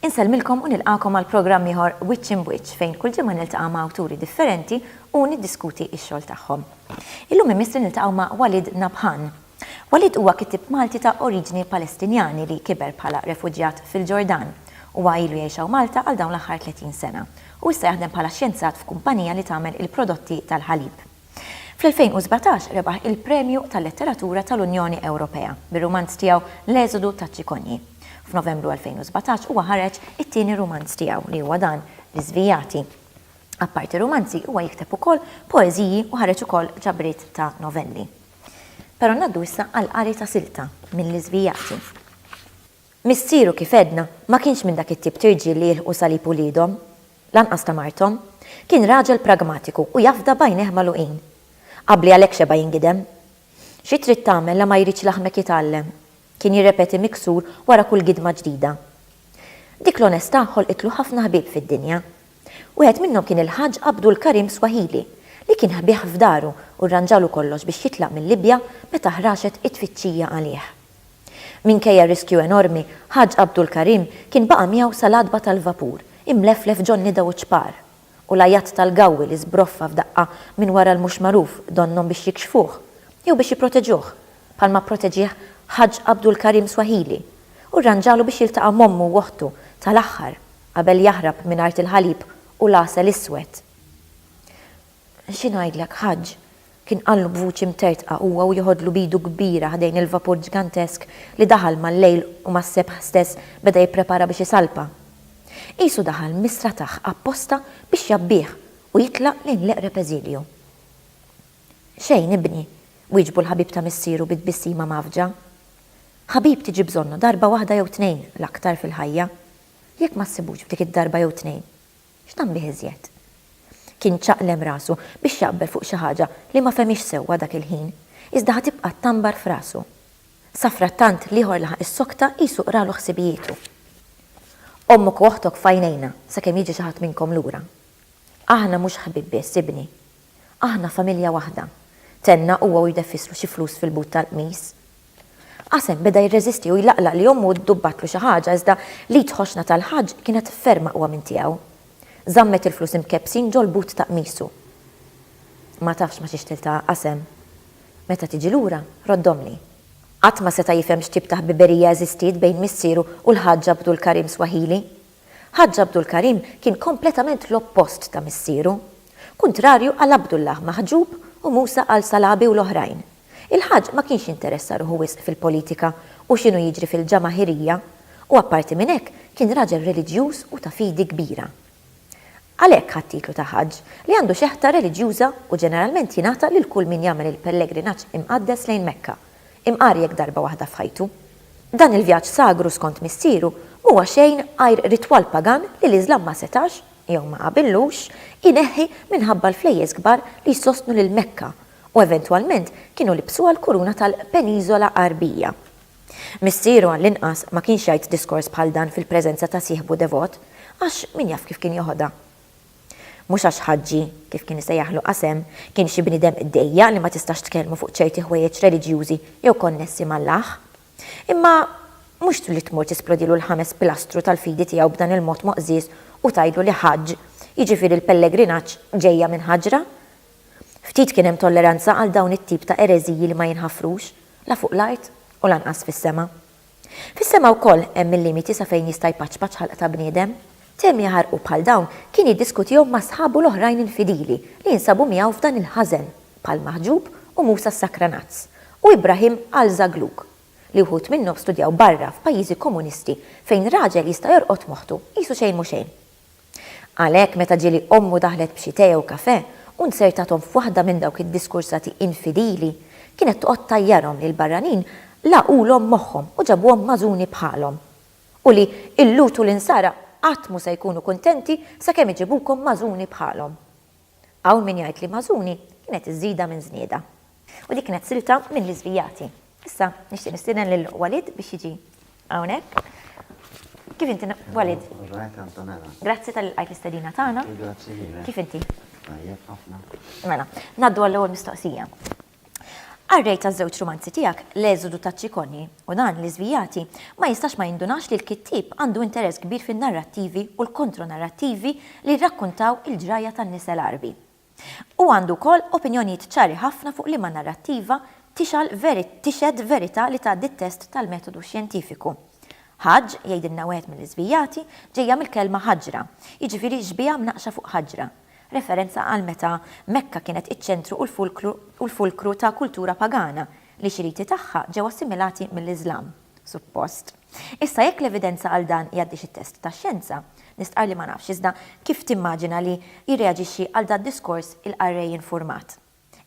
Insellmilkom u nilqakom għal programm ieħor Witch in Witch fejn kull ġimgħa niltaqa' ma' awturi differenti u niddiskuti x-xogħol tagħhom. Illum imissri niltaqgħu ma' Walid Nabhan. Walid huwa kittib Malti ta' oriġini Palestinjani li kiber bħala refuġjat fil-Ġordan u ilu jgħixaw Malta għal dawn l-aħħar 30 sena u issa jaħdem bħala xjenzat f'kumpanija li tagħmel il-prodotti tal-ħalib. Fl-2017 rebaħ il-Premju tal-Letteratura tal-Unjoni Ewropea bir-rumanz tiegħu L-Eżodu taċ-Ċikonni. F'Novembru 2017 huwa ħareġ it-tieni rumanz tiegħu li huwa dan L-Iżvijati. Apparti rumanzi huwa jikteb ukoll poeżiji u ħareġ ukoll ġabriet ta' novelli. Però ngħaddu issa għal qari ta' silta mill-Iżvijati. Missieru kif edna ma kienx minn dak it-tip tirġiel li jilħqu salib ulidhom, lanqas ta' marthom, kien raġel pragmatiku u jafda bajneh magħluqin. Qabli għalhekk xeba jingidem. Xi trid tagħmel la ma jridx laħmek jitgħallem. Kien jirrepeti miksur wara kull gidma ġdida. Dik l-onestà ħolqitlu ħafna ħbieb fid-dinja. Wieħed minnhom kien il-Ħaġġ Abdul Karim Swahili li kien ħbieħ f'daru u rranġalu kollox biex jitlaq mill-Libja meta ħraxet it-tfittxija għalih. Minkejja riskju enormi, Ħaġġ Abdul Karim kien baqa' miegħu saladba tal-vapur, imleflef ġonni daw ċpar u lajat tal-gawwi li żbroffa f'daqqa minn wara l-mhux magħruf donnom biex jikxfuh jew biex jipproteġuh bħalma pproteġih Ħaġġ Abdul Karim Swahili u rranġalu biex jiltaqa' mommu u oħtu tal-aħħar qabel jaħrab minn art il-ħalib u lasel iswed. Xi ngħidlek Ħaġġ kien qallu b'vuċi mtertqa' huwa u joħodlu bidu kbira ħdejn il-vapur ġigantesk li daħal mal-lejl u mas-sebħ stess beda jipprepara biex isalpa. Qisu daħal misrataħ apposta biex jabbih u jitlaq lejn l-eqreb eżilju. Xejn ibni, wieġbu l-ħabib ta' missieru bit-bissima mafġa. Ħabib tiġi bżonnu darba waħda jew tnejn l-aktar fil-ħajja. Jekk ma ssibux f'dik id-darba jew tnejn, x'tan bih iżjed? Kien ċaqlem rasu biex jaqbel fuq xi ħaġa li ma femix sewwa dak il-ħin, iżda ħatibqa' tambar f'rasu. Safrattant liħor laħaq is-sokta qisu qralu ħsibijietu. Ommok u oħtok fajnejna sakemm jiġi xi ħadd minnkom lura. Aħna mhux ħabib biss ibni. Aħna familja waħda. Tenna huwa u jdeffislu xi flus fil-but tal-qmis. Qasem beda jirreżisti u jlaqlaq li ommu ddubbatlu xi ħaġa iżda li tħoxna tal-Ħaġġ kienet ferm aqwa minn tiegħu. Żammet il-flus imkebsin ġol but ta' qmisu. Ma tafx ma xi tilta' Qasem. Meta tiġi lura, roddomli. Qatt ma seta' jifhem x'tip ta' ħbiberija eżistiet bejn missieru u l-Ħaġġ Abdul Karim Swahili. Ħaġġ Abdul Karim kien kompletament l-oppost ta' missieru. Kuntrarju għal Abdullah Maħġub u Musa għal Salabi u l-oħrajn. Il-Ħaġġ ma kienx interessa ruħu wisq fil-politika u x'inhu jiġri fil-ġamaħirija u apparti minn hekk kien raġel reliġjuż u ta' fidi kbira. Għalhekk ħadd titlu ta' Ħaġġ li għandu xeħta reliġjuża u ġeneralment jingħata lil kull min jagħmel il-pellegrinaġġ imqaddes lejn Mekka, imqarjek darba waħda f'ħajtu. Dan il-vjaġġ sagru skont missieru huwa xejn għajr ritwal pagan li l-Iżlam ma setax jew ma qabillux ineħħi minħabba l-flejjes kbar li jsostnu lil Mekka u eventwalment kienu libsu għal-kuruna tal-Peniżola Qarbija. Missieru għall-inqas ma kienx jgħid diskors bħal dan fil-preżenza ta' sieħbu devot, għax min jaf kif kien joħodha. Mhux għax Ħaġġi kif kien isejjaħlu Qasem kien xi bniedem iddejja li ma tistax tkellmu fuq ċerti ħwejjeġ reliġjużi jew konnessi mal-Alla. Imma mhux li tmur tisplodilu l-5 pilastru tal-fidi tiegħu b'dan il-mod moqżiż u tgħidlu li Ħaġġ jiġifieri l-pellegrinaġġ ġejja minn ħaġra. Ftit kien hemm tolleranza għal dawn it-tip ta' ereżiji li ma jinħafrux, la fuq l-art u lanqas fis-sema. Fis-sema wkoll hemm il-limiti sa fejn jista' jpaċpaċ ħalq ta' bniedem. Temmi ħarqu bħal dawn kien jiddiskutihom ma' sħabu l-oħrajn infidili li jinsabu miegħu f'dan il-ħażen bħal Maħġub u Musa Sakranazz u Ibrahim al-Zagluk li wħud minnhom studjaw barra f'pajjiżi komunisti fejn raġel jista' jorqod moħħtu qisu xejn mhu xejn. Għalhekk meta ġieli ommu daħlet b'xi tee u kafè u nsertathom f'waħda minn dawk id-diskursati infidili, kienet toqgħod tajjarhom lil barranin laqulhom moħħhom u ġabuhom mażuni bħalhom. U li illutu l-insara qatt mu se jkunu kuntenti sakemm iġibukom mażuni bħalhom. Hawn min jgħid li mażuni kienet iżida minn żnieda. U dik kienet silta minn l-Iżvijati. Issa nixtieq nistieden lil Walid biex jiġi hawnhekk. Kif inti Walid? Grazzi tal-qajt l-istedina tagħna. Kif inti? Mela, ngħaddu għall-ewwel mistoqsija. Arrej ta' żewġ romanzi tiegħek l-eżodu ta' ċikonni u dan li żvijati ma jistax ma jindunax li l-kittib għandu interess kbir fin-narrattivi u l-kontronarrattivi li rrakkuntaw il-ġraja tan-nisa l-Arbi. U għandu wkoll opinjonijiet ċari ħafna fuq liema narrattiva tixed verità li tgħaddi t-test tal-metodu xjentifiku. Ħaġġ jgħidilna wieħed mill-iżvijati ġejja mill-kelma ħaġra, jiġifieri ġbija mnaqxa fuq ħaġra, referenza għal meta Mekka kienet iċ-ċentru u l-fulkru ta' kultura pagana li xiriti tagħha ġew assimilati mill-Iżlam, suppost. Issa jekk l-evidenza għal dan jgħaddix it-test tax-xjenza, nistqar li ma nafx iżda kif timmaġina li jirreaġixxi għal dan diskors il-qarrej informat.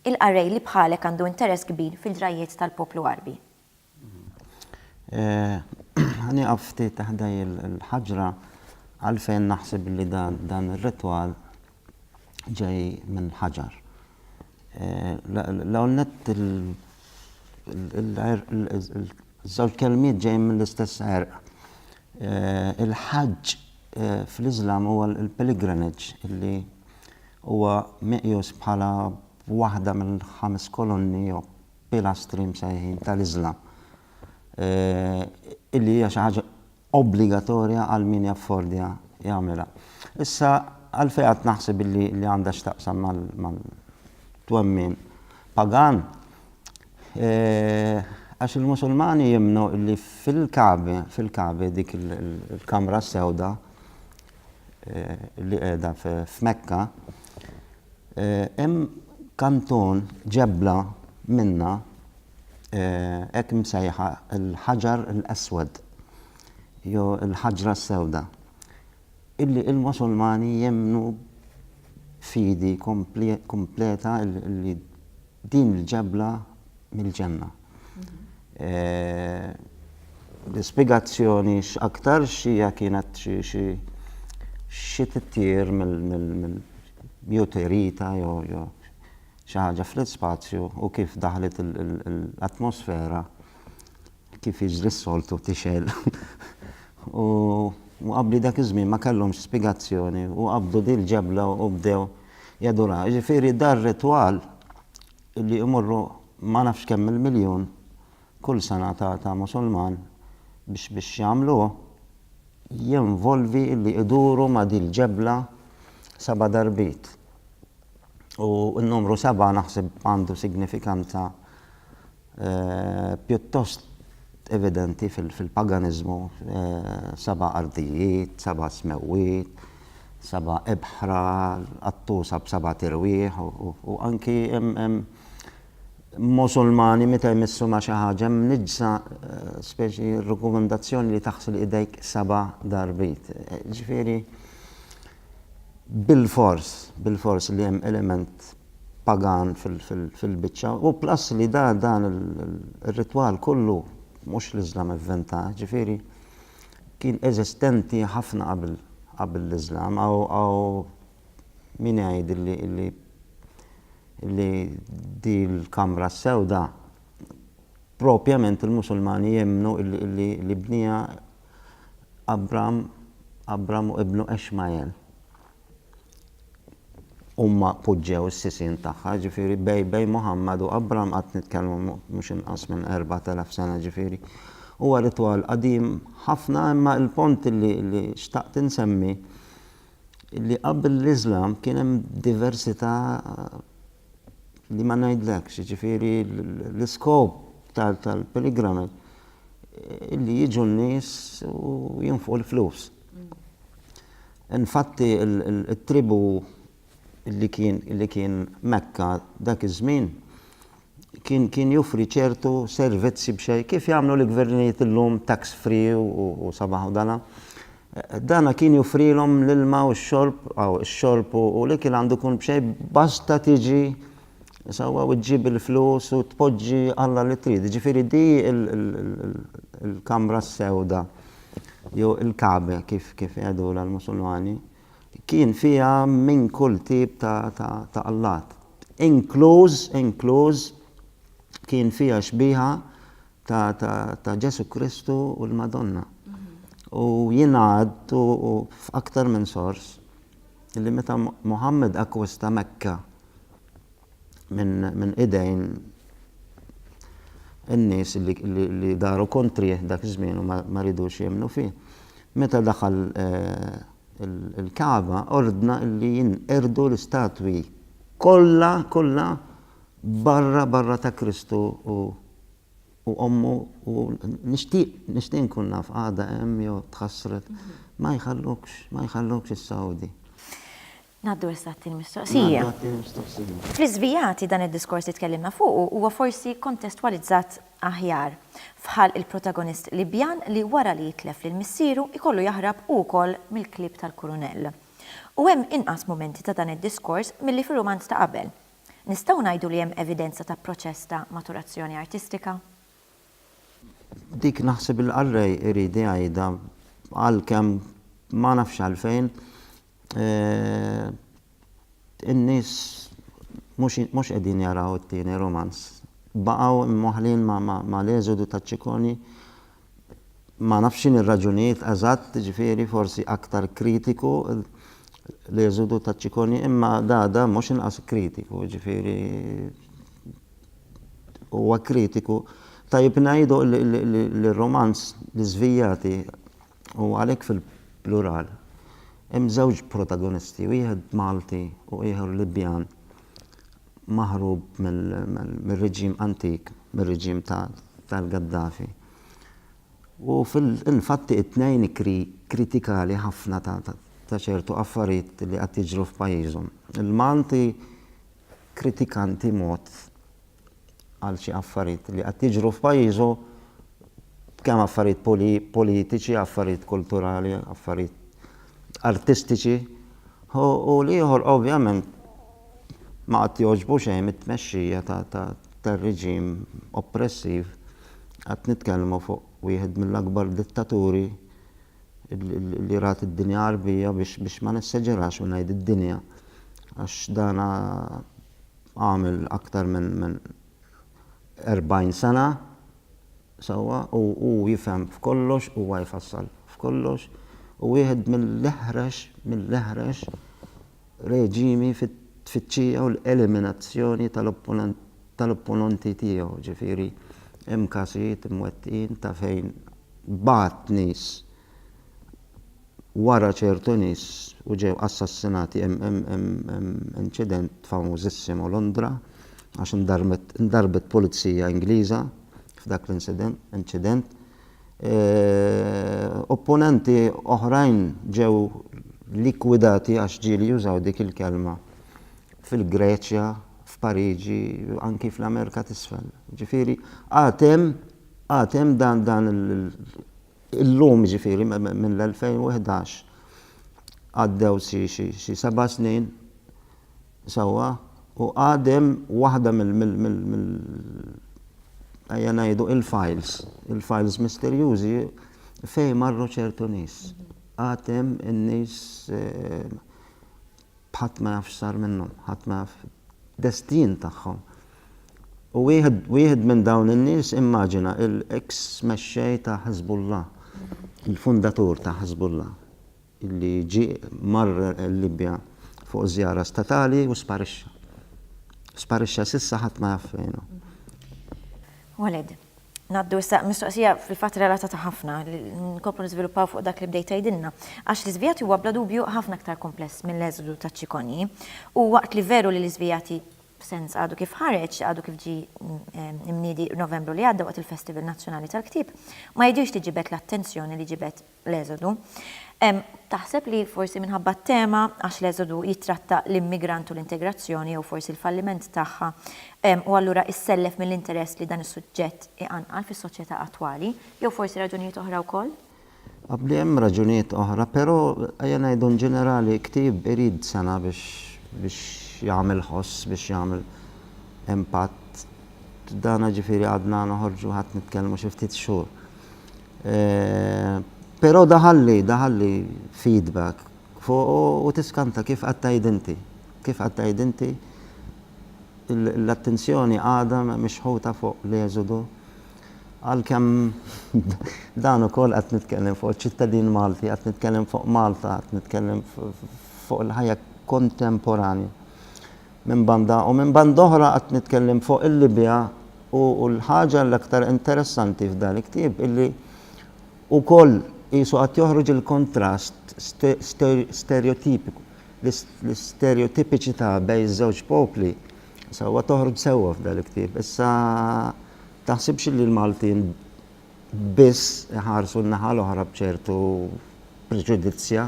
Il-qarrej li bħalek għandu interess kbir fil-ġrajiet tal-poplu Arbi. Għani għafti taħdaj il-ħaġra għalfejn naħseb li dan il-ritwal ġej minn ħaġar. L-għolnet il-żewġ kelmiet ġej minn l-istess għerq. Il-ħaġġ fl-Islam huwa il-pilgrimage illi huwa meqjus bħala waħda mill-5 kolonni jew pilastri msejħin tal-Islam. Illi hija xi ħaġa obbligatorja għal min jaffordja jagħmilha. Issa għalfejn qed naħseb li għandha x'taqsam mal-twemmin pagan għax il-Musulmani jemnu li fil-Kabe dik il-kamra sewda li qiegħda f'Mekka hemm kanton ġebla minnha hekk msejħa il-ħaġar l-aswad jew il-ħaġra s-sewda illi il-Musulmani jemnu fidi kompleta li din il-ġebla mill-ġenna. L-ispjegazzjoni x'aktar xija kienet xi tittier mill-juterita jew xi ħaġa fl-ispazju u kif daħlet l-atmosfera kif jiġri s-soltu tixel. U qabli dak iż-żmien ma kellhomx spjegazzjoni u qabdu din il-ġebla u bdew jadura. Ġifieri dar ritwal li imorru ma nafx kemm il-miljun kull sena ta' Musulman biex jagħmluh jinvolvi li iduru ma' din il-ġebla 7 darbiet. U n-numru 7 naħseb għandu signifikanza pjuttost evidenti fil-paganizmu, 7 ardijiet, 7 smewiet, 7 ebħra, għattusa b'7 tirwieħ u anki Musulmani meta jmissu ma' xi ħaġa niġsa speċi rekomendazzjoni li taħsil idejk 7 darbiet. Ġifieri bil-fors li hemm element pagan fil-biċċa u plus li dan il-ritwal kollu mhux l-Islam inventa, ġifieri kien eżistenti ħafna qabel l-Islam aw min jgħid li di l-kamra s-sewda propjament il-Musulmani jemnu li bnija Abram u ibnu Ishmael. Umma poġġew is-sisin tagħha, ġifieri bej Muhammad u Abram qatt nitkellmu mhux inqas minn 4000 sena ġifieri. Huwa ritwal qadim ħafna imma l-pont li xtaqt insemmi li qabel l-Islam kien hemm diversità li ma ngħidlekx, ġifieri l-iskop tal-pilgrimage li jiġu n-nies u jinfqu l-flus. Infatti il-tribu li kien Mekka dak iż-żmien kien joffri ċertu servizzi b'xejn kif jagħmlu l-gvernijiet illum tax free u sabaħ u dana. Dana kien joffrilhom l-ilma u x-xorb u li kien għandu kun b'xejn basta tiġi sewwa u tġib il-flus u tpoġġi Alla li trid. Ġifieri di il-kamra s-sewda jew il-Kabe kif jgħidu l-Musulmani kien fiha minn kull tip ta' Allat. Inkluż kien fiha xbiħa ta' Ġesu Kristu u l-Madonna. U jingħad f'aktar minn sors li meta Muhammad akkwista Mekka minn idejn in-nies li daru kontrih dak iż-żmien u ma ridux jemnu fih. Meta daħal il-Kaaba ordna li jinqerdu l-istatwi kollha barra ta' Kristu u ommu u nixtieq nkun naf għada hemm jew tħassret ma jħallokx is-Sawdi. Naddu issa t-mistoqsija. Fl-iżvijati dan id-diskors li tkellimna fuq huwa forsi kontestwalizzat aħjar fħal il-protagonist Libjan li wara li jitlef lil missieru ikollu jaħrab ukoll mill-klib tal-Kurunell. U hemm inqas momenti ta' dan id-diskors milli fir-romanz ta' qabel. Nistgħu ngħidu li hemm evidenza ta' proċess ta' maturazzjoni artistika? Dik naħseb il-qarrej iridi għajda għalkemm ma nafx għalfejn in-nies mhux qegħdin jaraw it-tieni romanz. Baqgħu moħħlin ma' l-eżodu ta' Ċikoni ma nafx ir-raġunijiet eżatt, ġifieri forsi aktar kritiku l-eżodu ta' Ċikoni imma da mhux inqas kritiku, ġifieri huwa kritiku. Tajjeb ngħidu l-romanz l-iżvijati u għalhekk fil-plural. Hemm żewġ protagonisti, wieħed Malti u ieħor Libjan maħrub mill-reġim antik, mir-reġim tal-Gaddafi. U fil-infatti it-tnejn kritikali ħafna ta' ċertu affarijiet li qed jiġru f'pajjiżhom. Il-Malti kritikanti mod għal xi affarijiet li qed jiġru f'pajjiżu kemm affarijiet politiċi, affarijiet kulturali, affarijiet artistiċi, u l-ieħor ovvjament ma qed jogħġbu xejn it-tmexxija tar-reġim oppressiv. Qed nitkellmu fuq wieħed mill-akbar dittaturi li rat id-dinja qarbija biex ma nisseġerax u ngħid id-dinja għax dana għamel aktar minn 40 sena sewwa u jifhem f'kollox u jfassal f'kollox u wieħed mill-eħrex reġimi fit-tfittxija u l-eliminazzjoni tal-opponenti tiegħu, ġifieri hemm każijiet imwettqin ta' fejn bagħat nies wara ċertu nies u ġew assassinati. Hemm inċident famużissimo Londra għax indarbet pulizija Ingliża f'dak l-inċident. Opponenti oħrajn ġew likwidati għax ġieli jużaw dik il-kelma fil-Greċja, f'Pariġi, anki fl-Amerika t'isfel. Ġifieri għatem dan il-lum ġifieri mill-2011 għaddew xi 7 snin sewwa u għadem waħda ejja ngħidu il-files misterjużi fejn marru ċertu nies. Għatem in-nies ħadd ma jafx sar minnhom, ħadd ma jaf destin tagħhom. U wieħed minn dawn in-nies immaġina l-ex mexxej ta' Hezbollah, il-fundatur ta' Hezbollah, illi marr Libja fuq żjara statali u sparixxa. Sparixxa s'issa ħadd ma jaf fejnu. Waled, naddu issa mistoqsija fil-fatt relatata ħafna li nkomplu niżviluppaw fuq dak li bdejt tgħidilna għax l-iżvijati huwa bla dubju ħafna aktar kompless mill-eżodu ta' Ċikoni u waqt li veru li l-iżvijati sens għadu kif ħareġ, għadu kif ġi imniedi Novembru li għadda waqt il-Festival Nazzjonali tal-Ktib, ma jidhirx li ġibet l-attenzjoni li ġibet l-eżodu. Taħseb li forsi minħabba t-tema għax l-eżodu jitratta l-immigrant u l-integrazzjoni jew forsi l-falliment tagħha u allura issellef mill-interess li dan is-suġġett iqanqal fis-soċjetà attwali jew forsi raġunijiet oħra wkoll? Qabli hemm raġunijiet oħra, però ejja ngħidu ġenerali Ktib irid sena biex jagħmel ħoss, biex jagħmel impatt. Dana ġifieri għadna noħorġu ħadd nitkellmu xi ftit xhur. Però daħalli feedback fuq u tiskanta kif qatt tgħid inti l-attenzjoni għadha mixħuta fuq l-eżodu għalkemm dan ukoll qed nitkellem fuq ċittadin Malti, qed nitkellem fuq Malta, qed nitkellem fuq il-ħajja kontemporanja minn banda u minn banda oħra qed nitkellem fuq il-Libja U l-ħaġa l-aktar interessanti f'dan il-ktieb illi ukoll qisu qatt joħroġ il-kontrast stereotipiku, l-stereotipiċità bejn iż-żewġ popli sewwa toħroġ sewwa f'dan il-ktieb. Issa taħsibx li l-Maltin biss iħarsu n-naħa l-oħra b'ċertu preġudizzja.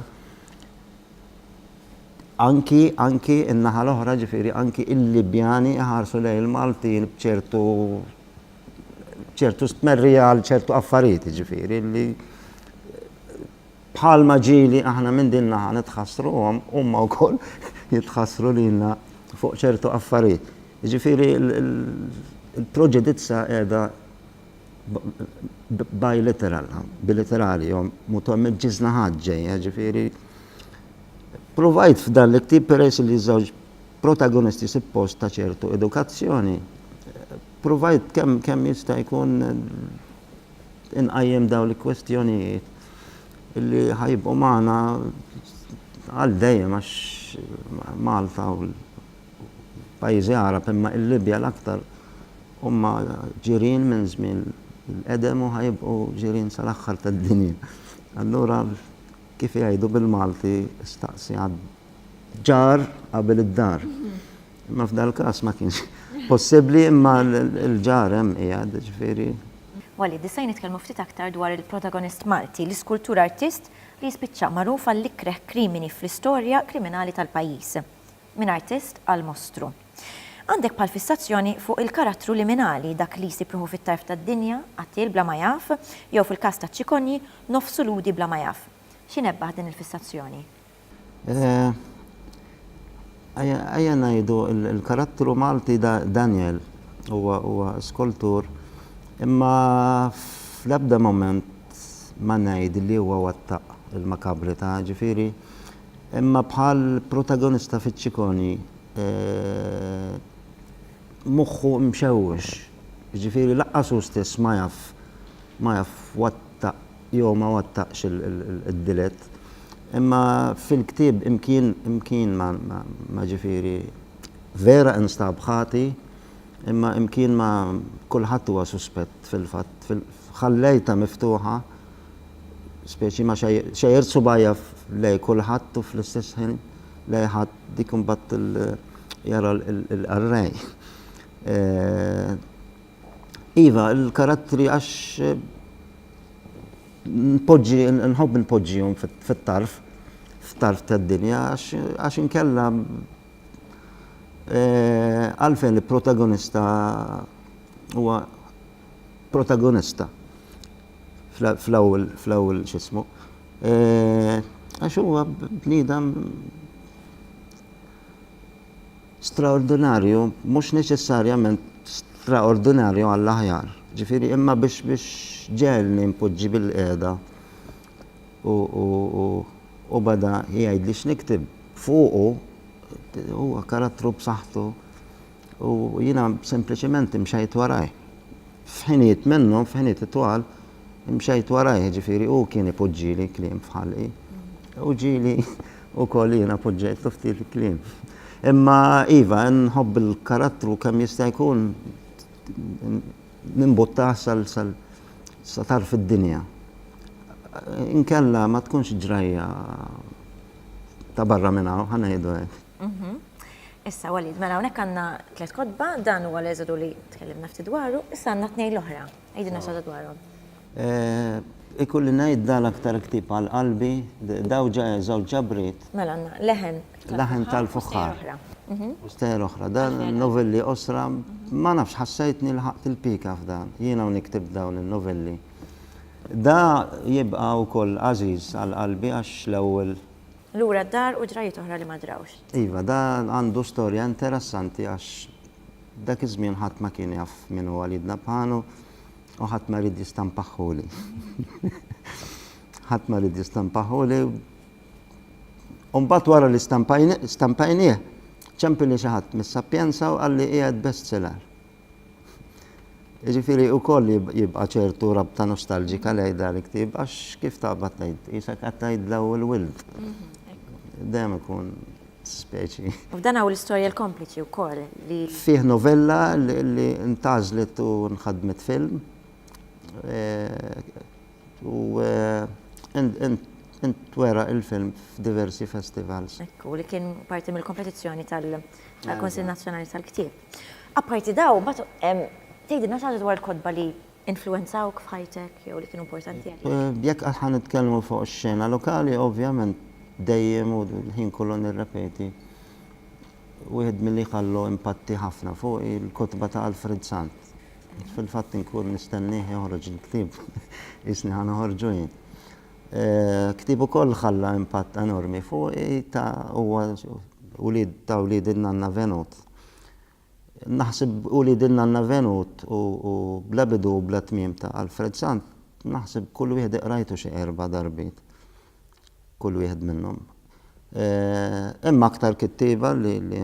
Anki n-naħa l-oħra ġifieri anki il-Libjani iħarsu lejn il-Maltin b'ċertu stmerrija għal ċertu affarijiet ġifieri li bħalma ġieli aħna minn din naħa nitħassruhom huma wkoll jitħassru lilna fuq ċertu affarijiet. Ġifieri il-proġedizza qiegħda biliterali jew mutamiġġiżna ħaġġejja ġifieri. Provajt f'dan l-ktieb peress li żewġ protagonisti suppost ta' ċertu edukazzjoni. Provajt kemm jista' jkun inqajjem dawn il-kwestjonijiet illi ħajbqu magħna għal dejjem għax Malta u l-pajjiżi Arab imma l-Libja l-aktar huma ġirien minn żmien l-qedem u ħajbqu ġirien sal-aħħar tad-dinja. Allura kif jgħidu bil-Malti staqsi ġar qabel id-dar. Imma f'dan il-każ ma kienx possibbli imma l-ġar hemm qiegħed ġifieri. Walid, issa nitkellmu ftit aktar dwar il-protagonist Malti, l-iskultur artist li jispiċċa magħruf għal ikreħ krimini fl-istorja kriminali tal-pajjiż. Minn artist għal mostru. Għandek bħal fissazzjoni fuq il-karattru liminali dak li jsibruħu fit-tarf tad-dinja, qattil bla ma jaf, jew fil-każ ta' Ċikonji nofsu ludi bla ma jaf. X'inebbaħ din il-fissazzjoni? Ejja ngħidu il-karattru Malti Daniel huwa skultur imma fl-ebda moment ma ngħid li huwa wattaq il-makabrità ġifieri imma bħal protagonista fiċ-Ċikonji moħħu mxewwex. Ġifieri laqqasu stess ma jaf wattaq jew ma wattaqx id-dilet. Imma fil-ktieb imkien ma ġifieri vera instab ħati imma imkien ma kulħadd huwa suspett fil-fatt. Ħallejta miftuħa speċi ma xejjer subajja lej kulħadd u fl-istess ħin lej ħadd dik imbagħad jara l-qarrej. Iva, il-karattri għax nħobb npoġġihom fit-tarf tad-dinja għax inkella għalfejn il-protagonista huwa protagonista fl-ewwel x'ismu. Għax huwa bniedem straordinarju, mhux neċessarjament straordinarju għall-aħjar. Ġifieri imma biex ġelni npoġġi bil-qiegħda u bada jgħid li x'niktib fuqu huwa karattru b'saħħtu u jiena sempliċement imxejt warajh. F'ħiniet minnhom, f'ħiniet itwal, imxejt warajh ġifieri u kien ipoġġili kliem f'ħalqi. U ġieli wkoll jiena poġġejt ftit kliem. Imma iva nħobb il-karattru kemm jista' jkun nimbuttaħ sa tarf id-dinja. Inkella ma tkunx ġrajja ta' barra minn hawn ħanejdu hekk. Issa Walid, mela hawnhekk għandna tliet kotba, dan huwa l-eżodu li tkellimna ftit dwaru, issa għandna tnejn l-oħra. Għidilna xi dwarhom. Ikulli ngħid dan aktar ktieb għal qalbi, daw żewġ ġabriet. Mela għandna leħen tal-fuħħar. Stejjer oħra, dan novelli osra, ma nafx ħassejtni l-ħaqt il-pika f'dan, jiena u niktib dawn il-novelli. Da jibqa' wkoll għażiż għal qalbi għax l-ewwel. Lura d-dar u ġrajiet oħra li ma drawx. Iva, da għandu storja interessanti għax dak iż-żmien ħadd ma kien jaf min huwa Walid Nabħan u ħadd ma rid jistampaħħuli. Ħadd ma rid jistampaħħuli. U mbagħad wara li stampajnieh ċempili xi ħadd mis-Sapienza u qalli qiegħed bestseller. Jiġifieri wkoll jibqa' ċertu rabta nostalġika lejn dan il-ktieb għax kif taqbad tgħid isek qed tgħid l-ewwel wild. Dejjem ikun speċi. U f'dan hawn l-istorja l-kompliċi wkoll li Fih novella li ntażlet u nħadmet film. U intwera il-film f'diversi festivals. ekku li kien parti mill-kompetizzjoni tal-Konsil Nazzjonali tal-Ktieb. Apparti daw, batu tgħidilna xi dwar il-kodba li influenzawk f'ħajtek jew li kienu importanti għalik. Jekk ħan nitkellmu fuq ix-xena lokali, ovvjament dejjem u l-ħin kollu nirrepeti. Wieħed milli ħallu impatti ħafna fuq il-kotba ta' Alfred Sant. Fil-fatt inkun nistennih joħroġ il-ktieb, isni ħan uħorġu jien. Ktieb ukoll ħalla impatt enormi fuq ta' huwa ulid il-Nanna Venut. Naħseb ulid il-Nanna Venut u bla bidu u bla tmiem ta' Alfred Sant, naħseb kull wieħed iqrajtu xi 4 darbiet. Kull wieħed minnhom. Imma aktar kittieba li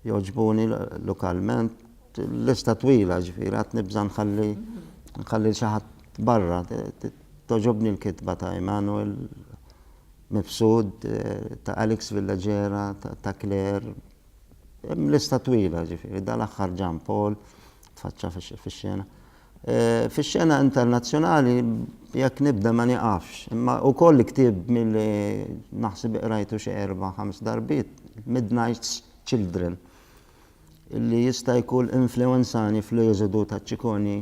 joġbuni lokalment lista twila ġifieri qatt nibża nħalli xi ħadd barra. Toġobni l-kitba ta' Emanuel Mifsud, ta' Alex Villagera, ta' Claire. Lista twila ġifieri, dal-aħħar Gian Paul tfaċċa fix-xena. Fix-xena internazzjonali jekk nibda ma nieqafx, imma wkoll ktieb milli naħseb iqrajtu xi 4-5 darbiet, Midnight Children, illi jista' jkun influenzani fl-eżodu ta' Cicconi.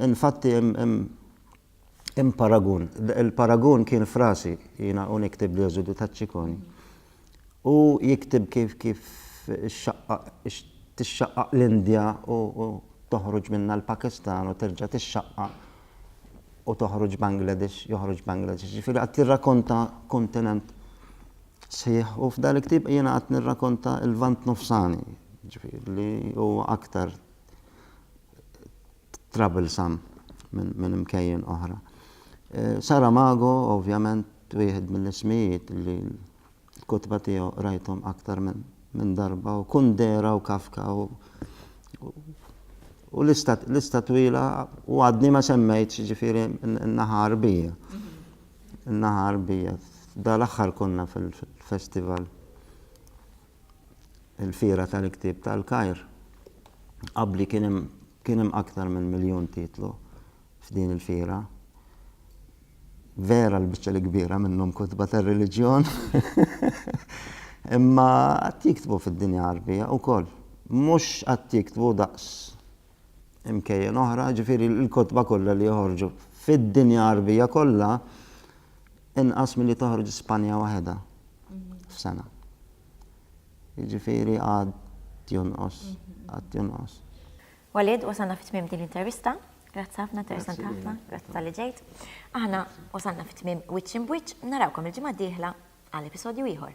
Infatti hemm paragun. Il-paragun kien frasi jiena u niktib l-eżodu ta' Cicconi. U jiktib kif tixxaqqaq l-Indja u toħroġ minna l-Pakistan u terġa' tixxaqqaq u toħroġ Bangladesh, joħroġ Bangladesh. Ġifieri qed tirrakkonta kontinent sħiħ u f'dan il-ktieb jiena qed nirrakkonta l-Vant Nofsani, ġifieri li huwa aktar troublesome minn imkejjen oħra. Saramago, ovvjament, wieħed mill-ismijiet li l-kutba tiegħu rajthom aktar minn darba u Kundera u Kafka u lista twila u għadni ma semmejtx ġifieri n-naħa Arbija. In-naħa Arbija. Dal-aħħar konna fil-festival il-fira tal-ktieb tal-Kajr. Qabli kien hemm aktar minn 1 miljun titlu f'din il-fira. Vera l-biċċa l-kbira minnhom kutba tar-reliġjon. Imma qatt jiktbu fid-dinja Arbija wkoll. Mhux qatt jiktbu daqs imkejjen oħra, ġifieri l-kutba kollha li joħorġu fid-dinja Arbija kollha inqas milli toħroġ Spanja waħedha f'sena. Jiġifieri għad jonqos. Walid, wasalna fit-tmiem din l-intervista. Grazzi ħafna, interessanti ħafna, grazzi tal-li ġejt. Aħna wasalna fit-tmiem Wiċċ in Wiċċ, narawkom il-ġimgħa d-dieħla għal episodju ieħor.